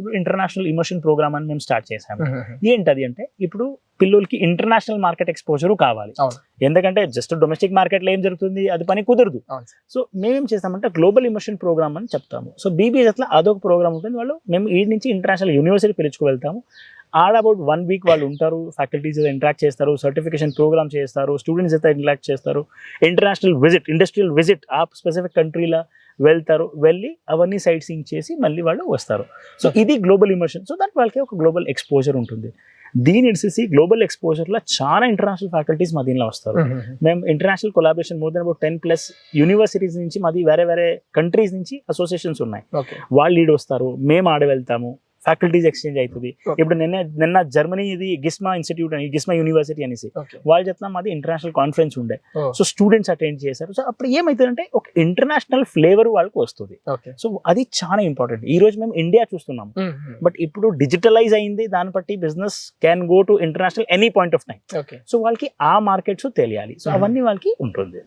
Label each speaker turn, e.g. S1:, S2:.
S1: ఇప్పుడు international immersion programme అని మేము స్టార్ట్ చేసాము. ఏంటది అంటే ఇప్పుడు పిల్లలకి ఇంటర్నేషనల్ మార్కెట్ ఎక్స్పోజర్ కావాలి, ఎందుకంటే జస్ట్ డొమెస్టిక్ మార్కెట్లో ఏం జరుగుతుంది అది పని కుదరదు. సో మేమేం చేస్తామంటే గ్లోబల్ ఇమర్షన్ ప్రోగ్రామ్ అని చెప్తాము. సో బీబీఎస్లో అదొక ప్రోగ్రామ్ ఉంటుంది. వాళ్ళు మేము ఈ నుంచి ఇంటర్నేషనల్ యూనివర్సిటీ పిలుచుకు వెళ్తాము. ఆడ అబౌట్ 1 వీక్ వాళ్ళు ఉంటారు, ఫ్యాకల్టీస్ ఇంటరాక్ట్ చేస్తారు, సర్టిఫికేషన్ ప్రోగ్రామ్ చేస్తారు, స్టూడెంట్స్ అయితే ఇంటరాక్ట్ చేస్తారు, ఇంటర్నేషనల్ విజిట్, ఇండస్ట్రియల్ విజిట్ ఆ స్పెసిఫిక్ కంట్రీలో వెళ్తారు, వెళ్ళి అవన్నీ సైట్ సీయింగ్ చేసి మళ్ళీ వాళ్ళు వస్తారు. సో ఇది గ్లోబల్ ఇమర్షన్. సో దానికి వాళ్ళకి ఒక గ్లోబల్ ఎక్స్పోజర్ ఉంటుంది. దీని ఇడిసి గ్లోబల్ ఎక్స్పోజర్లో చాలా ఇంటర్నేషనల్ ఫ్యాకల్టీస్ మా దీనిలో వస్తారు. మేము international collaboration more than about 10+ universities నుంచి మాది వేరే వేరే కంట్రీస్ నుంచి అసోసియేషన్స్ ఉన్నాయి. వాళ్ళు లీడ్ వస్తారు, మేము ఆడ వెళ్తాము, ఫ్యాకల్టీస్ ఎక్స్చేంజ్ అవుతుంది. ఇప్పుడు నిన్న జర్మనీ ఇది గిస్మా ఇన్స్టిట్యూట్ అని, గిస్మా యూనివర్సిటీ అనేసి వాళ్ళు చెప్తాం, మాది ఇంటర్నేషనల్ కాన్ఫరెన్స్ ఉండే. సో స్టూడెంట్స్ అటెండ్ చేశారు. సో అప్పుడు ఏమవుతుందంటే ఒక ఇంటర్నేషనల్ ఫ్లేవర్ వాళ్ళకి వస్తుంది. సో అది చాలా ఇంపార్టెంట్. ఈ రోజు మేము ఇండియా చూస్తున్నాం, బట్ ఇప్పుడు డిజిటలైజ్ అయింది, దాన్ని బట్టి business can go to international any point of time. So వాళ్ళకి ఆ మార్కెట్స్ తెలియాలి. సో అవన్నీ వాళ్ళకి ఉంటుంది.